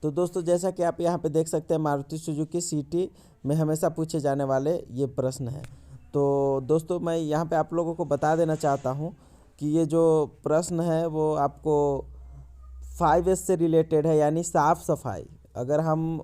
तो दोस्तों जैसा कि आप यहाँ पे देख सकते हैं, मारुति सुजुकी सिटी में हमेशा पूछे जाने वाले ये प्रश्न हैं। तो दोस्तों मैं यहाँ पे आप लोगों को बता देना चाहता हूँ कि ये जो प्रश्न है वो आपको 5S से रिलेटेड है, यानी साफ़ सफाई। अगर हम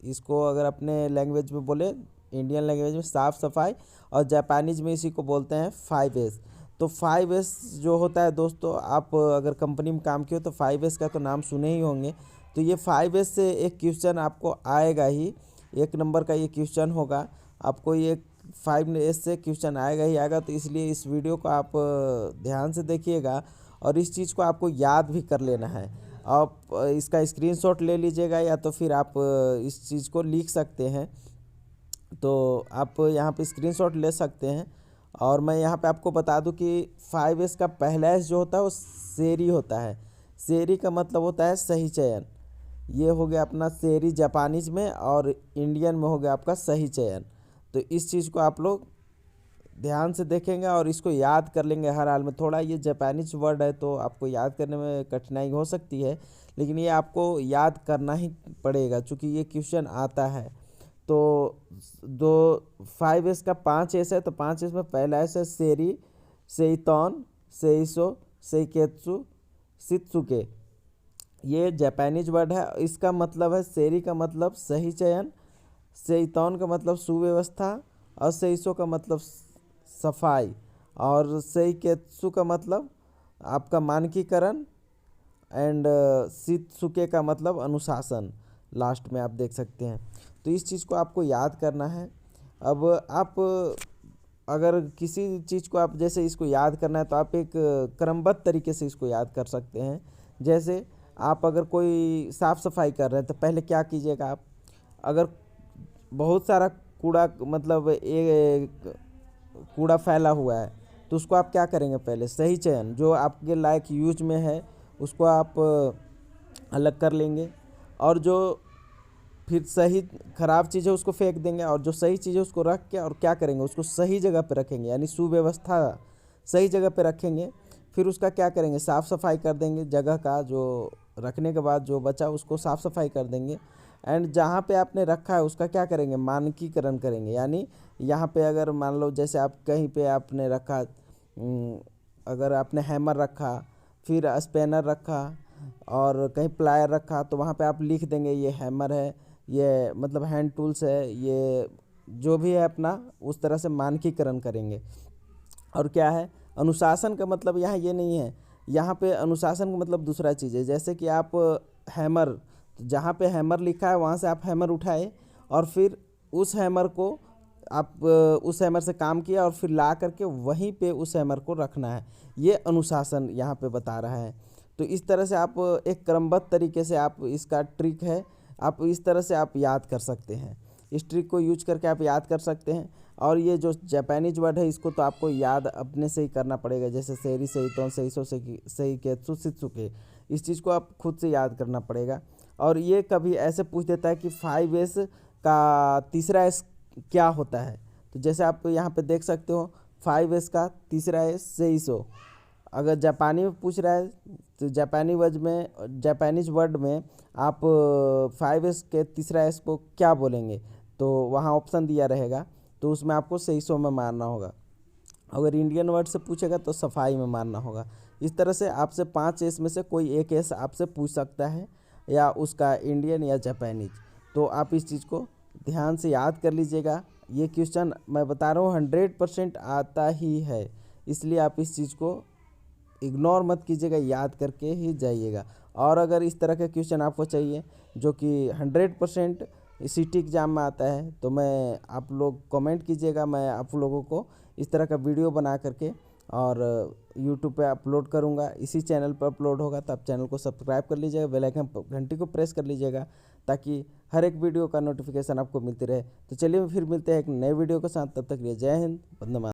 इसको अगर अपने लैंग्वेज में बोले, इंडियन लैंग्वेज में साफ़ सफाई, और जापानीज़ में इसी को बोलते हैं 5S। तो 5S जो होता है दोस्तों, आप अगर कंपनी में काम किए हो तो 5S का तो नाम सुने ही होंगे। तो ये 5S से एक क्वेश्चन आपको आएगा ही, 1 नंबर का ये क्वेश्चन होगा आपको, ये 5S से क्वेश्चन आएगा ही आएगा। तो इसलिए इस वीडियो को आप ध्यान से देखिएगा और इस चीज़ को आपको याद भी कर लेना है। आप इसका स्क्रीनशॉट ले लीजिएगा या तो फिर आप इस चीज़ को लिख सकते हैं। तो आप यहाँ पे स्क्रीनशॉट ले सकते हैं। और मैं यहाँ पे आपको बता दूं कि 5S का पहला एस जो होता है वो सेरी होता है। सेरी का मतलब होता है सही चयन। ये हो गया अपना सेरी जापानीज में, और इंडियन में हो गया आपका सही चयन। तो इस चीज़ को आप लोग ध्यान से देखेंगे और इसको याद कर लेंगे हर हाल में। थोड़ा ये जापानीज वर्ड है तो आपको याद करने में कठिनाई हो सकती है, लेकिन ये आपको याद करना ही पड़ेगा चूँकि ये क्वेश्चन आता है। तो 5S का 5S है, तो 5S में पहला एस है सेरी, सेइतोन, सेइसो, सेइकेत्सु, शित्सुके। ये जापानीज वर्ड है। इसका मतलब है, सेरी का मतलब सही चयन, सेइतोन का मतलब सुव्यवस्था, और सेइसो का मतलब सफाई, और सेइकेत्सु का मतलब आपका मानकीकरण, एंड शित्सुके का मतलब अनुशासन लास्ट में आप देख सकते हैं। तो इस चीज़ को आपको याद करना है। अब आप अगर किसी चीज़ को आप जैसे इसको याद करना है तो आप एक क्रमबद्ध तरीके से इसको याद कर सकते हैं। जैसे आप अगर कोई साफ़ सफाई कर रहे हैं तो पहले क्या कीजिएगा, आप अगर बहुत सारा कूड़ा मतलब एक कूड़ा फैला हुआ है तो उसको आप क्या करेंगे, पहले सही चयन जो आपके लायक यूज में है उसको आप अलग कर लेंगे, और जो फिर सही ख़राब चीज़ है उसको फेंक देंगे, और जो सही चीज़ है उसको रख के और क्या करेंगे, उसको सही जगह पे रखेंगे, यानी सुव्यवस्था सही जगह पे रखेंगे। फिर उसका क्या करेंगे, साफ़ सफाई कर देंगे जगह का, जो रखने के बाद जो बचा उसको साफ़ सफाई कर देंगे। एंड जहाँ पे आपने रखा है उसका क्या करेंगे, मानकीकरण करेंगे। यानी यहाँ पे अगर मान लो जैसे आप कहीं पे आपने रखा, अगर आपने हैमर रखा, फिर स्पैनर रखा, और कहीं प्लायर रखा, तो वहाँ पे आप लिख देंगे ये हैमर है, ये मतलब हैंड टूल्स है, ये जो भी है अपना उस तरह से मानकीकरण करेंगे। और क्या है, अनुशासन का मतलब यहाँ ये नहीं है, यहाँ पे अनुशासन का मतलब दूसरा चीज़ है। जैसे कि आप हैमर, जहाँ पे हैमर लिखा है वहाँ से आप हैमर उठाए और फिर उस हैमर को आप उस हैमर से काम किया और फिर ला करके वहीं पे उस हैमर को रखना है। ये अनुशासन यहाँ पे बता रहा है। तो इस तरह से आप एक क्रमबद्ध तरीके से आप, इसका ट्रिक है, आप इस तरह से आप याद कर सकते हैं। इस ट्रिक को यूज करके आप याद कर सकते हैं। और ये जो जापानीज वर्ड है इसको तो आपको याद अपने से ही करना पड़ेगा, जैसे सेरी, सेइतोन, सेइसो, सेइकेत्सु, शित्सुके। इस चीज़ को आप खुद से याद करना पड़ेगा। और ये कभी ऐसे पूछ देता है कि 5S का तीसरा एस क्या होता है, तो जैसे आप यहाँ पे देख सकते हो 5S का तीसरा एस सेइसो। अगर जापानी में पूछ रहा है तो जापानीज वर्ड में आप 5S के तीसरा एस को क्या बोलेंगे, तो वहाँ ऑप्शन दिया रहेगा, तो उसमें आपको सेइसो में मारना होगा। अगर इंडियन वर्ड से पूछेगा तो सफाई में मारना होगा। इस तरह से आपसे 5S में से कोई एक एस आपसे पूछ सकता है, या उसका इंडियन या जापानीज। तो आप इस चीज़ को ध्यान से याद कर लीजिएगा। ये क्वेश्चन मैं बता रहा हूँ 100% आता ही है, इसलिए आप इस चीज़ को इग्नोर मत कीजिएगा, याद करके ही जाइएगा। और अगर इस तरह के क्वेश्चन आपको चाहिए जो कि 100% सिटी एग्ज़ाम में आता है, तो मैं आप लोग कमेंट कीजिएगा, मैं आप लोगों को इस तरह का वीडियो बना करके और यूट्यूब पे अपलोड करूँगा। इसी चैनल पर अपलोड होगा, तो आप चैनल को सब्सक्राइब कर लीजिएगा, बेल आइकन घंटी को प्रेस कर लीजिएगा, ताकि हर एक वीडियो का नोटिफिकेशन आपको मिलती रहे। तो चलिए फिर मिलते हैं एक नए वीडियो के साथ, तब तक के लिए जय हिंद, वंदे मातरम।